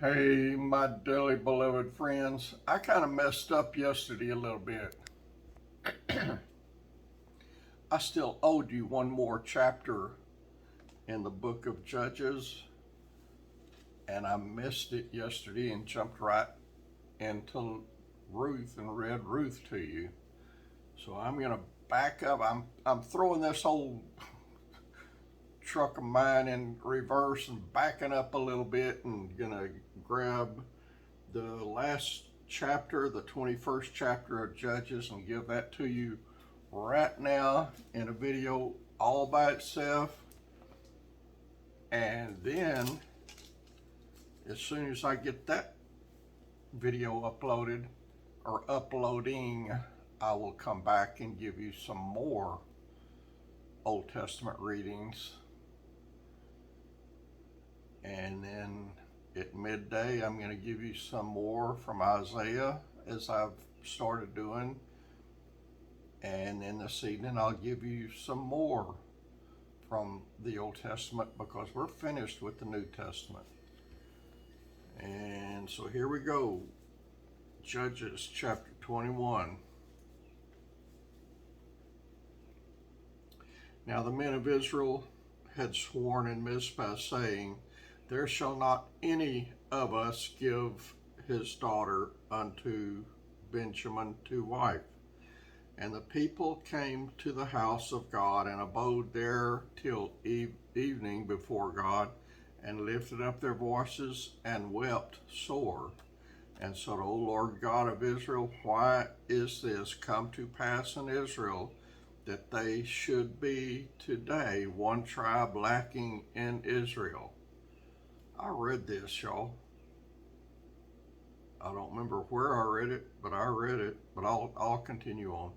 Hey, my dearly beloved friends, I kind of messed up yesterday a little bit. I still owed you one more chapter in the book of Judges, and I missed it yesterday and jumped right into Ruth and read Ruth to you. So I'm going to back up. I'm throwing this whole truck of mine in reverse and backing up a little bit and going to grab the last chapter, the 21st chapter of Judges, and give that to you right now in a video all by itself. And then, as soon as I get that video uploaded or uploading, I will come back and give you some more Old Testament readings. And then at midday, I'm going to give you some more from Isaiah, as I've started doing. And then this evening, I'll give you some more from the Old Testament, because we're finished with the New Testament. And so here we go. Judges chapter 21. Now the men of Israel had sworn in Mizpah, saying, there shall not any of us give his daughter unto Benjamin to wife. And the people came to the house of God and abode there till evening before God, and lifted up their voices and wept sore, and said, O Lord God of Israel, why is this come to pass in Israel, that they should be today one tribe lacking in Israel? I read this, y'all. I don't remember where I read it, but I read it. But I'll continue on.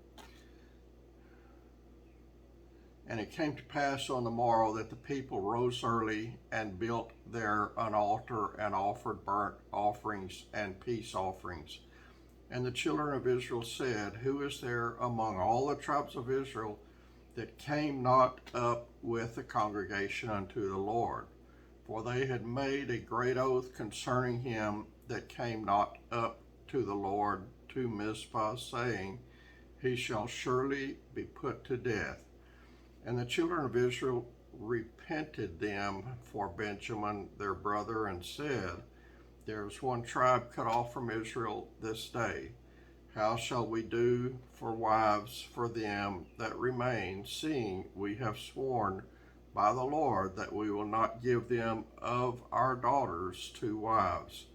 And it came to pass on the morrow that the people rose early and built there an altar and offered burnt offerings and peace offerings. And the children of Israel said, who is there among all the tribes of Israel that came not up with the congregation unto the Lord? For they had made a great oath concerning him that came not up to the Lord to Mizpah, saying, he shall surely be put to death. And the children of Israel repented them for Benjamin their brother, and said, there is one tribe cut off from Israel this day. How shall we do for wives for them that remain, seeing we have sworn by the Lord that we will not give them of our daughters to wives?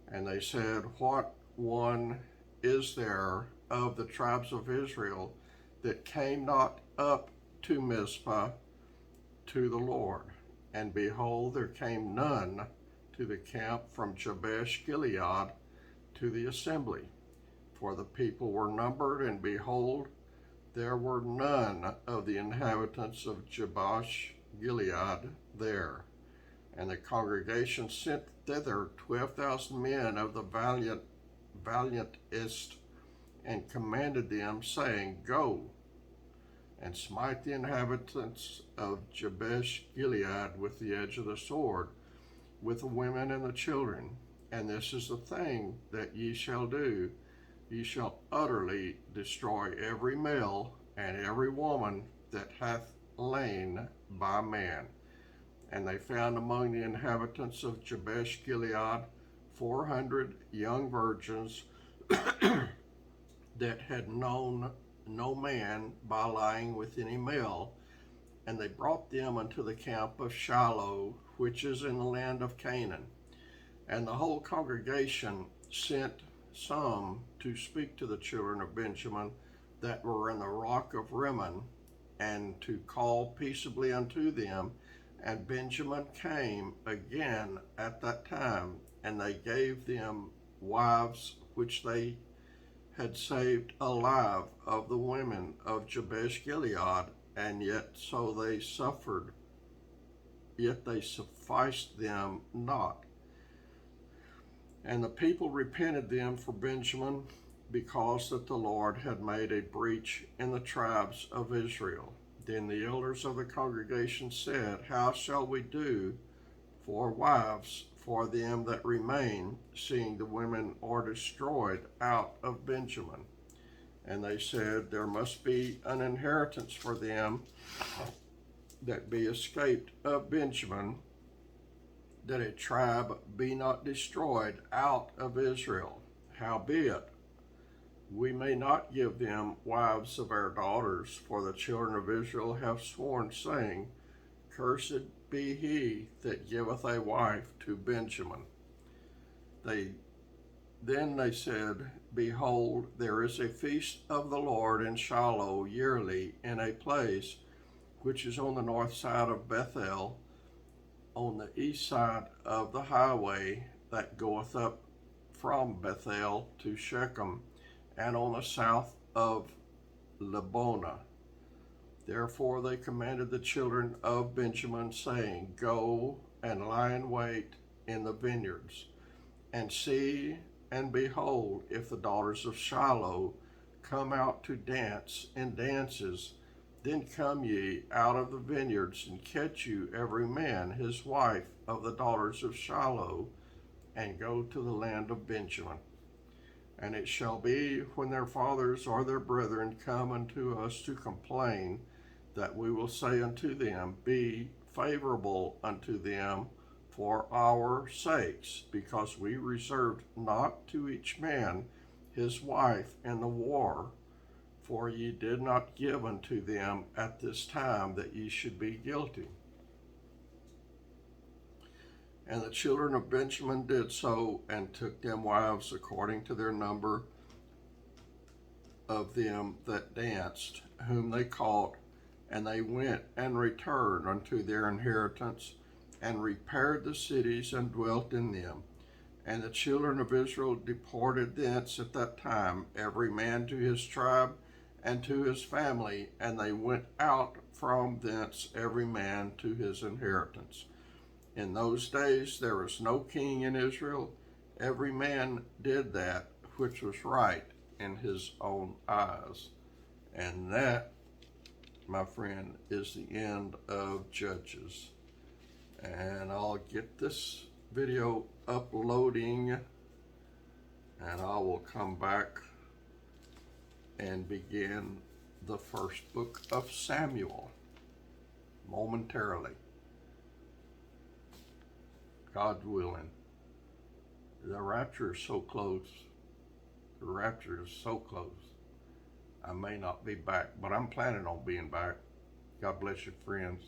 And they said, what one is there of the tribes of Israel that came not up to Mizpah to the Lord? And behold, there came none to the camp from Jabesh Gilead to the assembly. For the people were numbered, and behold, there were none of the inhabitants of Jabesh Gilead there. And the congregation sent thither 12,000 men of the valiantest, and commanded them, saying, go and smite the inhabitants of Jabesh Gilead with the edge of the sword, with the women and the children. And this is the thing that ye shall do. Ye shall utterly destroy every male and every woman that hath lain by man. And they found among the inhabitants of Jabesh Gilead 400 young virgins that had known no man by lying with any male. And they brought them unto the camp of Shiloh, which is in the land of Canaan. And the whole congregation sent some to speak to the children of Benjamin that were in the rock of Rimmon, and to call peaceably unto them. And Benjamin came again at that time, and they gave them wives which they had saved alive of the women of Jabesh Gilead, and yet so they suffered, yet they sufficed them not. And the people repented them for Benjamin, because that the Lord had made a breach in the tribes of Israel. Then the elders of the congregation said, how shall we do for wives for them that remain, seeing the women are destroyed out of Benjamin. And they said, there must be an inheritance for them that be escaped of Benjamin, that a tribe be not destroyed out of Israel. Howbeit, we may not give them wives of our daughters, for the children of Israel have sworn, saying, Cursed be he that giveth a wife to Benjamin. Then they said, Behold, there is a feast of the Lord in Shiloh yearly, in a place which is on the north side of Bethel, on the east side of the highway that goeth up from Bethel to Shechem, and on the south of Lebonah. Therefore they commanded the children of Benjamin, saying, Go and lie in wait in the vineyards, and see and behold, if the daughters of Shiloh come out to dance in dances, then come ye out of the vineyards, and catch you every man his wife of the daughters of Shiloh, and go to the land of Benjamin. And it shall be, when their fathers or their brethren come unto us to complain, that we will say unto them, Be favorable unto them for our sakes, because we reserved not to each man his wife in the war, for ye did not give unto them at this time, that ye should be guilty. And the children of Benjamin did so, and took them wives according to their number of them that danced, whom they caught, and they went and returned unto their inheritance, and repaired the cities, and dwelt in them. And the children of Israel departed thence at that time, every man to his tribe and to his family, and they went out from thence every man to his inheritance. In those days there was no king in Israel. Every man did that which was right in his own eyes. And that, my friend, is the end of Judges. And I'll get this video uploading, and I will come back and begin the first book of Samuel momentarily. God willing. The rapture is so close. The rapture is so close. I may not be back, but I'm planning on being back. God bless you, friends.